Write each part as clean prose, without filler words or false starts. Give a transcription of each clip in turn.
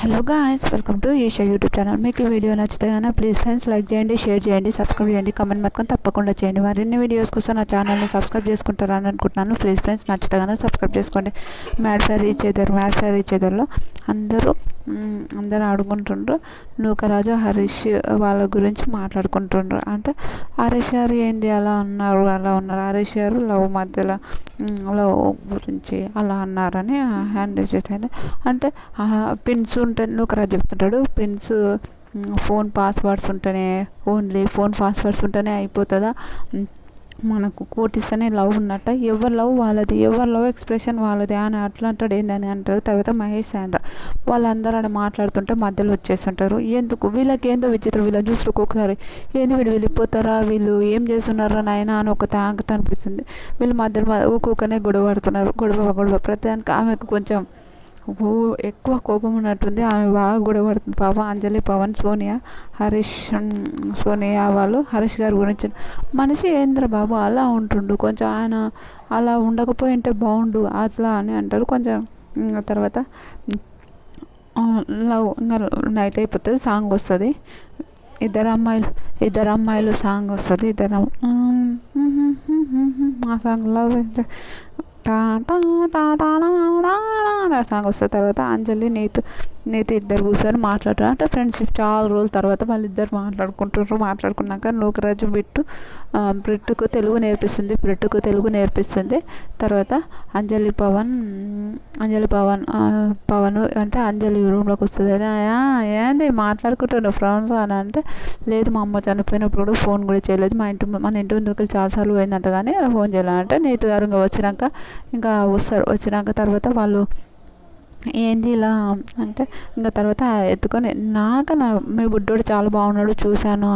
Hello guys, welcome to Eesha YouTube channel. మీకు ఈ video నచ్చితే కనుక ప్లీజ్ ఫ్రెండ్స్ లైక్ చేయండి, షేర్ చేయండి, సబ్స్క్రైబ్ చేయండి, కమెంట్ మాత్రం తప్పకుండా చేయండి. మరిన్ని వీడియోస్ కోసం నా ఛానల్ని సబ్స్క్రైబ్ చేసుకుంటారని అనుకుంటున్నాను. ప్లీజ్ ఫ్రెండ్స్ నచ్చితే కనుక సబ్స్క్రైబ్ చేసుకోండి. మ్యాడ్ ఫైర్ రీచ్ ఎదర్లో అందరూ ఆడుకుంటుండ్రు. నూకరాజు హరీష్ వాళ్ళ గురించి మాట్లాడుకుంటుండ్రు. అంటే హరీష్ గారు ఏంది అలా ఉన్నారు హరీష్ గారు మధ్యలో లవ్ గురించి అలా అన్నారని హ్యాండ్ చేశాను. అంటే పిన్స్ ఉంటే నూకరాజు చెప్తుంటాడు, పిన్స్ ఫోన్ పాస్వర్డ్స్ ఉంటేనే ఓన్లీ ఫోన్ పాస్వర్డ్స్ ఉంటేనే అయిపోతుందా, మనకు కోటిస్తేనే లవ్ ఉన్నట్ట, ఎవరి లవ్ వాళ్ళది, ఎవరి లవ్ ఎక్స్ప్రెషన్ వాళ్ళది అని అట్లా అంటాడు. ఏందని అంటారు. తర్వాత మహేష్ శాండ్ర వాళ్ళందరూ ఆడ మాట్లాడుతుంటే మధ్యలో వచ్చేస్తుంటారు. ఎందుకు వీళ్ళకి ఏందో విచిత్రం, వీళ్ళని చూసి ఒక్కొక్కసారి ఏంది వీళ్ళు వెళ్ళిపోతారా, వీళ్ళు ఏం చేస్తున్నారా నాయన అని ఒక తాగట అనిపిస్తుంది. వీళ్ళు మధ్యలో ఒక్కొక్కనే గొడవ పడుతున్నారు. గొడవ ప్రతిదానికి ఆమెకు కొంచెం ఎక్కువ కోపం ఉన్నట్టుంది. ఆమె బాగా గొడవ పడుతుంది. పాపం అంజలి, పవన్, సోనియా వాళ్ళు హరీష్ గారి గురించి మనిషి ఏంద్ర బాబు అలా ఉంటుండు, కొంచెం ఆయన అలా ఉండకపోయింటే బాగుండు అట్లా అని అంటారు. కొంచెం తర్వాత లవ్ ఇంకా నైట్ అయిపోతుంది, సాంగ్ వస్తుంది. ఇద్దరు అమ్మాయిలు సాంగ్ వస్తుంది. ఆ సాంగ్ లవ్ సాంగ్ వస్తుంది. తర్వాత అంజలి నీతి ఇద్దరు కూర్చొని మాట్లాడతారు. అంటే ఫ్రెండ్షిప్ చాలా రోజుల తర్వాత వాళ్ళిద్దరు మాట్లాడుకున్నాక నూకరాజు బ్రిట్టుకు తెలుగు నేర్పిస్తుంది. తర్వాత అంజలి పవన్ అంటే అంజలి రూమ్లోకి వస్తుంది. ఏంది మాట్లాడుకుంటాను ఫ్రెండ్స్ అని అంటే, లేదు మా అమ్మ చనిపోయినప్పుడు కూడా ఫోన్ కూడా చేయలేదు, మన ఇంటి ముందుకు చాలాసార్లు పోయిందంట కానీ ఫోన్ చేయాలంటే నీతి గారు వచ్చినాక తర్వాత వాళ్ళు ఏంది ఇలా అంటే ఇంకా తర్వాత ఎత్తుకొని మీ బుడ్డోడు చాలా బాగున్నాడు చూశాను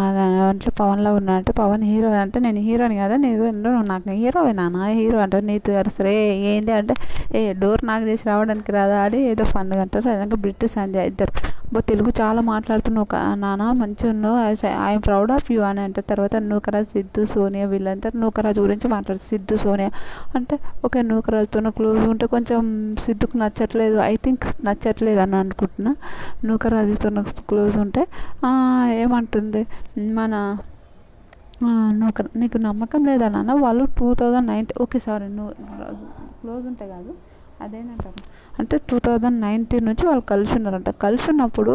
అంటే పవన్లో ఉన్నా అంటే పవన్ హీరో అంటే నేను హీరోని కదా, నాకు హీరో అంటే నీతి గారు సరే ఏంది అంటే డోర్ నాకు చేసి రావడానికి రాదా అని ఏదో ఫన్గా అంటారు. అదంతా బ్రిట్ సంధ్య ఇద్దరు తెలుగు చాలా మాట్లాడుతున్నావు నాన్న, మంచిగా ఉన్నావు, ఐఎమ్ ప్రౌడ్ ఆఫ్ యూ అని అంటారు. తర్వాత నూకరాజు, సిద్ధు, సోనియా వీళ్ళంతా నూకరాజు గురించి మాట్లాడుతారు. సిద్ధు, సోనియా అంటే ఓకే నూకరాజుతో క్లోజ్ ఉంటే కొంచెం సిద్ధుకు నచ్చట్లేదు, ఐ థింక్ నచ్చట్లేదు అని అనుకుంటున్నా. నూకరాజుతో క్లోజ్ ఉంటే ఏమంటుంది మన నీకు నమ్మకం లేదా నాన్న, వాళ్ళు 2019 ఓకే సారీ క్లోజ్ ఉంటే కాదు అదేనంటారు అంటే 2019 నుంచి వాళ్ళు కలిసి ఉన్నారంట. కలిసి ఉన్నప్పుడు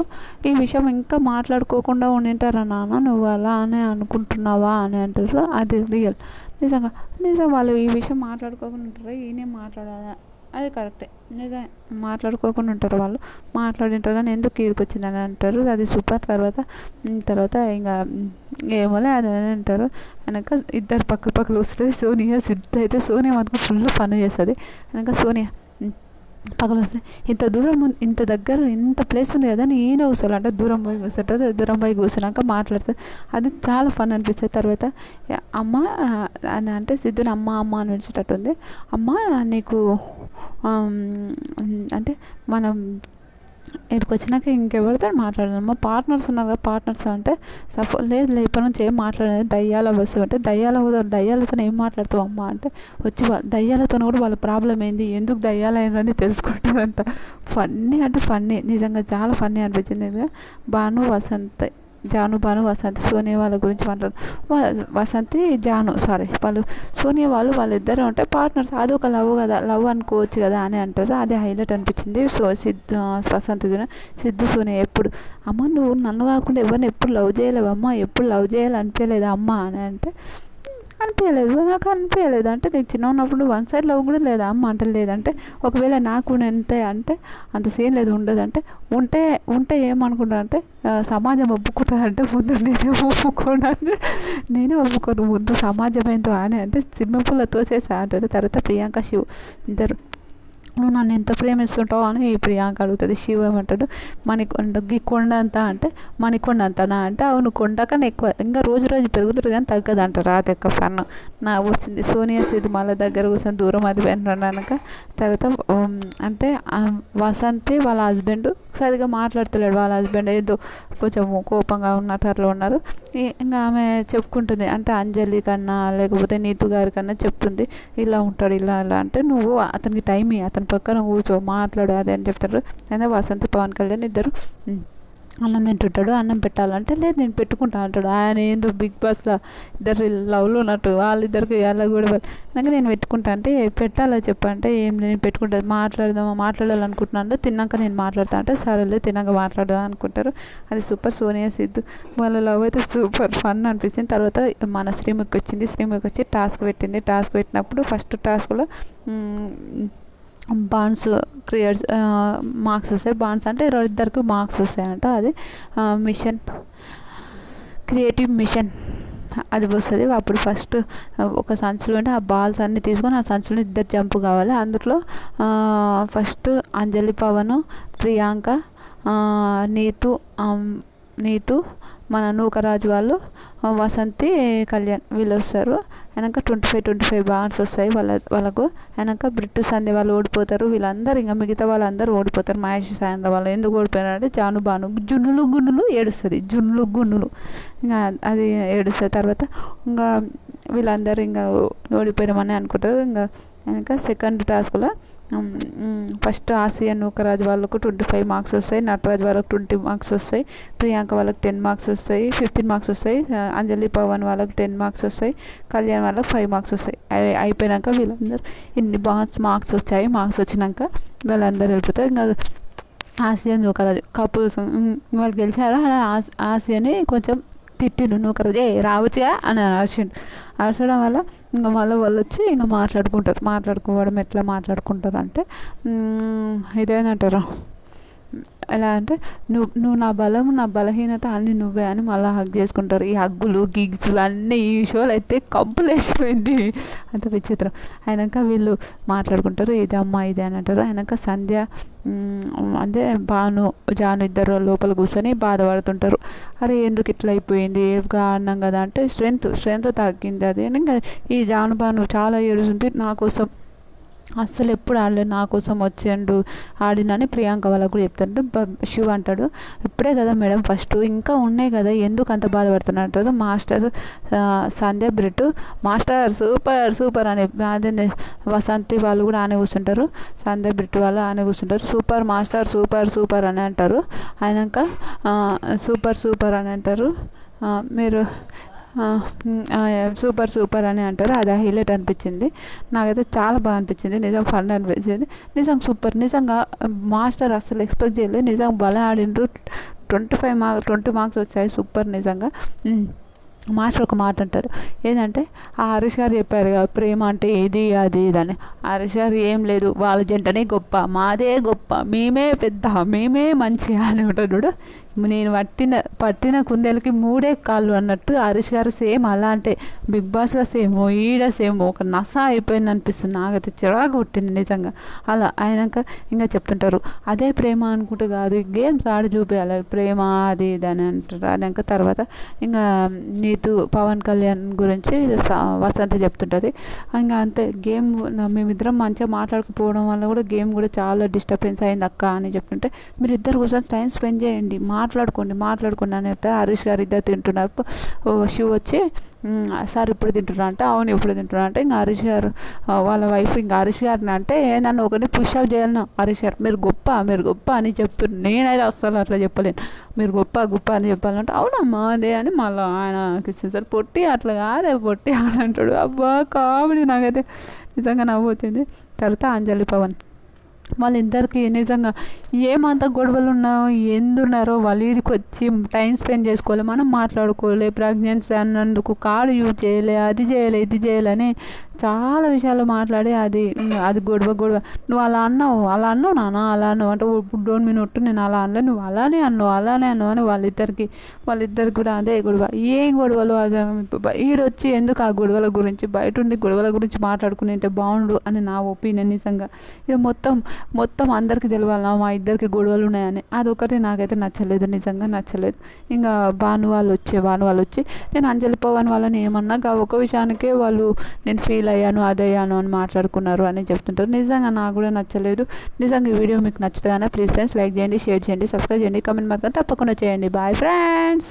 ఈ విషయం ఇంకా మాట్లాడుకోకుండా ఉండింటారా నాన్న, నువ్వు అలా అని అనుకుంటున్నావా అని అంటారు. అది రియల్, నిజంగా వాళ్ళు ఈ విషయం మాట్లాడుకోకుండా ఉంటారు, ఈయనే మాట్లాడాలి, అది కరెక్టే, నిజమే మాట్లాడుకోకుండా ఉంటారు. వాళ్ళు మాట్లాడింటారు కానీ ఎందుకు ఈడికొచ్చిందని అంటారు, అది సూపర్. తర్వాత ఇంకా ఏమోలే అది అని అంటారు. వెనక ఇద్దరు పక్కలు వస్తుంది. సోనియా, సిద్ధు అయితే సోనియా మాత్రం ఫుల్ పని చేస్తుంది. వెనక సోనియా పక్కన వస్తే ఇంత దగ్గర ఇంత ప్లేస్ ఉంది కదా నేను కూర్చోాలి అంటే దూరం పోయి కూర్చున్నాక మాట్లాడుతుంది. అది చాలా ఫన్ అనిపిస్తుంది. తర్వాత అమ్మ అని అంటే సిద్ధుని అమ్మ అని పిలిచేటట్టుంది. అమ్మ నీకు అంటే మనం ఇక్కడికి వచ్చినాక ఇంకెవరితో మాట్లాడదు, మా పార్ట్నర్స్ ఉన్నారు కదా, పార్ట్నర్స్ అంటే లేదు ఇప్పటి నుంచి ఏం మాట్లాడేది, దయ్యాల బస్సు అంటే దయ్యాలతో ఏం మాట్లాడుతావు అమ్మ అంటే వచ్చి దయ్యాలతో కూడా వాళ్ళ ప్రాబ్లం ఏంది, ఎందుకు దయ్యాలు అయినని తెలుసుకుంటారంట. ఫన్నీ అంటే ఫన్నీ, నిజంగా చాలా ఫన్నీ అనిపించింది. భాను వసంతి సోనియా వాళ్ళ గురించి వసంతి సోనియా వాళ్ళిద్దరు ఉంటే పార్ట్నర్స్, అది ఒక లవ్ కదా, లవ్ అనుకోవచ్చు కదా అని అంటారు. అది హైలైట్ అనిపించింది. సిద్ధు సోనియా ఎప్పుడు అమ్మ నువ్వు నన్ను కాకుండా ఎవరిని ఎప్పుడు లవ్ చేయలేవమ్మా, ఎప్పుడు లవ్ చేయాలనిపించలేదు అమ్మ అని అంటే నాకు అనిపించలేదు అంటే నీకు చిన్న ఉన్నప్పుడు వన్ సైడ్ లవ్ కూడా లేదా అమ్మ అంటే లేదంటే ఒకవేళ నాకు ఎంతే అంటే అంత సీన్ లేదు ఉండదు అంటే ఉంటే ఏమనుకుంటా అంటే సమాజం ఒప్పుకుంటుందంటే ముందు నేనే ఒప్పుకోను ముందు సమాజం ఏంటో అని అంటే చిన్నపిల్ల తోసేసా అంటారు. తర్వాత ప్రియాంక, శివ్ ఇద్దరు నువ్వు నన్ను ఎంత ప్రేమిస్తుంటావు అని ఈ ప్రియాంక అడుగుతుంది. శివ ఏమంటాడు కొండ అంతా అంటే మణికొండ అంతనా అంటే అవును కొండ కన్నా ఎక్కువ, ఇంకా రోజు పెరుగుతుంది కానీ తగ్గదు అంటారు. అది ఎక్కువ ఫన్ నాకు వచ్చింది. సోనియా సిద్ధు మళ్ళీ దగ్గర కూర్చొని దూరం అది వెనక తర్వాత అంటే వసంతి వాళ్ళ హస్బెండ్ సరిగా మాట్లాడతలేడు, వాళ్ళ హస్బెండ్ ఏదో కొంచెం కోపంగా ఉన్నట్టు అట్లా ఉన్నారు. ఇంకా ఆమె చెప్పుకుంటుంది అంటే అంజలి కన్నా లేకపోతే నీతు గారి కన్నా చెప్తుంది ఇలా ఉంటాడు ఇలా అంటే నువ్వు అతనికి టైం అతను పక్కన కూర్చో మాట్లాడు అది అని చెప్తారు. అయితే వసంత్ పవన్ కళ్యాణ్ ఇద్దరు అన్నం తింటుంటాడు. అన్నం పెట్టాలంటే లేదు నేను పెట్టుకుంటా అంటాడు. ఆయన ఏందో బిగ్ బాస్లో ఇద్దరు లవ్లో ఉన్నట్టు వాళ్ళిద్దరికి అలా కూడా అనగా నేను పెట్టుకుంటా అంటే పెట్టాలా చెప్పంటే ఏం నేను పెట్టుకుంటా మాట్లాడాలనుకుంటున్నాను తిన్నాక నేను మాట్లాడతా అంటే సరేలే తిన్నాక మాట్లాడదాం అనుకుంటారు. అది సూపర్. సోనియా సిద్ధు వాళ్ళ లవ్ అయితే సూపర్ ఫన్ అనిపించింది. తర్వాత మన శ్రీముఖి వచ్చింది. శ్రీముఖి వచ్చి టాస్క్ పెట్టింది. టాస్క్ పెట్టినప్పుడు ఫస్ట్ టాస్క్లో బాండ్స్ క్రియేట్ మార్క్స్ వస్తాయి. బాండ్స్ అంటే ఇద్దరికి మార్క్స్ వస్తాయంట. అది మిషన్ క్రియేటివ్ మిషన్ అది వస్తుంది. అప్పుడు ఫస్ట్ ఒక సంచులు ఉంటే ఆ బాల్స్ అన్నీ తీసుకొని ఆ సంచులో ఇద్దరు జంప్ కావాలి. అందులో ఫస్ట్ అంజలి, పవన్, ప్రియాంక, నీతు మన నూకరాజు వాళ్ళు, వసంతి, కళ్యాణ్ వీళ్ళు వస్తారు. వెనక 25 బాండ్స్ వస్తాయి వాళ్ళకు. వెనక బ్రిట్టు, సంధ్య వాళ్ళు ఓడిపోతారు. వీళ్ళందరూ ఇంకా మిగతా వాళ్ళందరూ ఓడిపోతారు. మహేష్, సాయంత్రం వాళ్ళు ఎందుకు ఓడిపోయారంటే జాను బాను జున్నులు గున్నులు ఏడుస్తుంది. జున్నులు గున్నులు ఇంకా అది ఏడుస్తుంది. తర్వాత ఇంకా వీళ్ళందరూ ఇంకా ఓడిపోయామని అనుకుంటారు. ఇంకా సెకండ్ టాస్క్లో ఫస్ట్ ఆసియా నూకరాజు వాళ్ళకు 25 మార్క్స్ వస్తాయి. నటరాజు వాళ్ళకు 20 మార్క్స్ వస్తాయి. ప్రియాంక వాళ్ళకి 10 మార్క్స్ వస్తాయి. 15 మార్క్స్ వస్తాయి. అంజలి, పవన్ వాళ్ళకి 10 మార్క్స్ వస్తాయి. కళ్యాణ్ వాళ్ళకి 5 మార్క్స్ వస్తాయి. అయిపోయాక వీళ్ళందరూ ఇన్ని మార్క్స్ వచ్చాయి. మార్క్స్ వచ్చినాక వీళ్ళందరూ వెళ్ళిపోతారు. ఇంకా ఆసియా నూకరాజు కపుల్స్ వాళ్ళు గెలిచారు. అలా ఆసియాని కొంచెం తిట్టిండు. నూకరాజు రావచ్చుగా అని అరచడం వల్ల ఇంకా మళ్ళీ వాళ్ళు వచ్చి ఇంకా మాట్లాడుకోవడం ఎట్లా మాట్లాడుకుంటారు అంటే ఇదేనంటారు ఎలా అంటే నువ్వు నా బలము నా బలహీనత అన్నీ నువ్వే అని మళ్ళీ హగ్ చేసుకుంటారు. ఈ హగ్గులు గిగ్సులు అన్నీ ఈ షోలు అయితే కంపులు వేసిపోయింది. అంత విచిత్రం. అయినాక వీళ్ళు మాట్లాడుకుంటారు. ఇది అమ్మ ఇది అని అంటారు. అయినాక సంధ్య అంటే జాను ఇద్దరు లోపల కూర్చొని బాధపడుతుంటారు. అరే ఎందుకు ఇట్లా అయిపోయింది అన్నాం కదా అంటే స్ట్రెంత్ తగ్గింది అది. ఇంకా ఈ భాను చాలా ఏడుస్తుంది. నా కోసం అస్సలు ఎప్పుడు ఆడలేదు, నా కోసం వచ్చిండు ఆడినని ప్రియాంక వాళ్ళకు కూడా చెప్తాడు. శివ అంటాడు ఇప్పుడే కదా మేడం ఫస్ట్ ఇంకా ఉన్నాయి కదా ఎందుకు అంత బాధపడుతున్నారు అంటారు. మాస్టర్ సంధ్య బ్రిట్ మాస్టర్ సూపర్ అని అదే వసంతి వాళ్ళు కూడా ఆనే కూర్చుంటారు. సంధ్య బ్రిట్ వాళ్ళు ఆనే కూర్చుంటారు. సూపర్ మాస్టర్ సూపర్ అని అంటారు. అయినాక సూపర్ అని అంటారు. మీరు సూపర్ అని అంటారు. అది హైలైట్ అనిపించింది. నాకైతే చాలా బాగా అనిపించింది. నిజం ఫన్ అనిపించింది. నిజంగా సూపర్. నిజంగా మాస్టర్ అసలు ఎక్స్పెక్ట్ చేయలేదు. నిజంగా భలే ఆడిండ్రు. 20 మార్క్స్ వచ్చాయి. సూపర్. నిజంగా మాస్టర్ ఒక మాట అంటారు ఏంటంటే హరీష్ గారు చెప్పారు కదా ప్రేమ అంటే ఇది అది ఇదని. హరీష్ గారు ఏం లేదు వాళ్ళ జంటనే గొప్ప, మాదే గొప్ప, మేమే మంచి అని ఉంటాడు. నేను పట్టిన కుందేలకి 3 కాళ్ళు అన్నట్టు హరీష్ గారు సేమ్ అలా అంటే బిగ్ బాస్లో సేమ్ ఈడ సేమ్ ఒక నస అయిపోయింది అనిపిస్తుంది. నాకైతే చిరాకు పుట్టింది నిజంగా. అలా అయినాక ఇంకా చెప్తుంటారు అదే ప్రేమ అనుకుంటూ కాదు గేమ్స్ ఆడి చూపించాలి ప్రేమ అది ఇది అని అంటారు. అదాక తర్వాత ఇంకా నీతు పవన్ కళ్యాణ్ గురించి వసంత చెప్తుంటుంది. ఇంకా అంతే గేమ్ మేమిద్దరం మంచిగా మాట్లాడకపోవడం వల్ల కూడా గేమ్ కూడా చాలా డిస్టర్బెన్స్ అయింది అక్క అని చెప్తుంటే మీరు ఇద్దరు కూర్చొని టైం స్పెండ్ చేయండి మాట్లాడుకోండి అని చెప్తే హరీష్ గారు ఇద్దరు తింటున్నారు. శివ వచ్చి సార్ ఇప్పుడు తింటున్నా అంటే అవును ఇప్పుడు తింటున్నా అంటే ఇంకా హరీష్ గారు వాళ్ళ వైఫ్ ఇంకా హరీష్ గారిని అంటే నన్ను ఒకరిని పుష్అప్ చేయాలను హరీష్ గారు మీరు గొప్ప అని చెప్తున్నారు. నేనైతే అస్సలు అట్లా చెప్పలేను. మీరు గొప్ప అని చెప్పాలంటే అవునమ్మా అదే అని మళ్ళీ ఆయనకి ఇచ్చేసారు. పొట్టి అట్లా కాదే పొట్టి అని అంటాడు. అబ్బా కామెడీ నాకైతే నిజంగా నవ్వుతుంది. తర్వాత అంజలి పవన్ వాళ్ళిద్దరికి నిజంగా ఏమంత గొడవలు ఎందున్నారో వాళ్ళు వీడికి వచ్చి టైం స్పెండ్ చేసుకోవాలి, మనం మాట్లాడుకోలే, ప్రెగ్నెన్సీ అన్నందుకు కార్డు యూజ్ చేయలే, అది చేయలే ఇది చేయలేని చాలా విషయాలు మాట్లాడి అది గొడవ నువ్వు అలా అన్నావు నాన్న అలా అన్నావు అంటే డోంట్ మీన్ ఒట్టు నేను అలా అనలే నువ్వు అలానే అన్నావు అని వాళ్ళిద్దరికి కూడా అదే గొడవ. ఏం గొడవలు అది ఈడొచ్చి ఎందుకు ఆ గొడవల గురించి బయట ఉండి గొడవల గురించి మాట్లాడుకుని ఉంటే బాగుండు అని నా ఒపీనియన్. నిజంగా ఇక మొత్తం అందరికీ తెలియాలి మా ఇద్దరికి గొడవలు ఉన్నాయని. అదొకటి నాకైతే నచ్చలేదు, నిజంగా నచ్చలేదు. ఇంకా భాను వాళ్ళు వచ్చి నేను అంజలి పవన్ వాళ్ళని ఏమన్నా ఒక విషయానికే వాళ్ళు నేను ఫీల్ అయ్యాను అదయ్యాను అని మాట్లాడుకున్నారు అని చెప్తుంటారు. నిజంగా నాకు కూడా నచ్చలేదు. నిజంగా ఈ వీడియో మీకు నచ్చుతుందనే ప్లీజ్ ఫ్రెండ్స్ లైక్ చేయండి, షేర్ చేయండి, సబ్స్క్రైబ్ చేయండి, కామెంట్ మాత్రం తప్పకుండా చేయండి. Bye friends.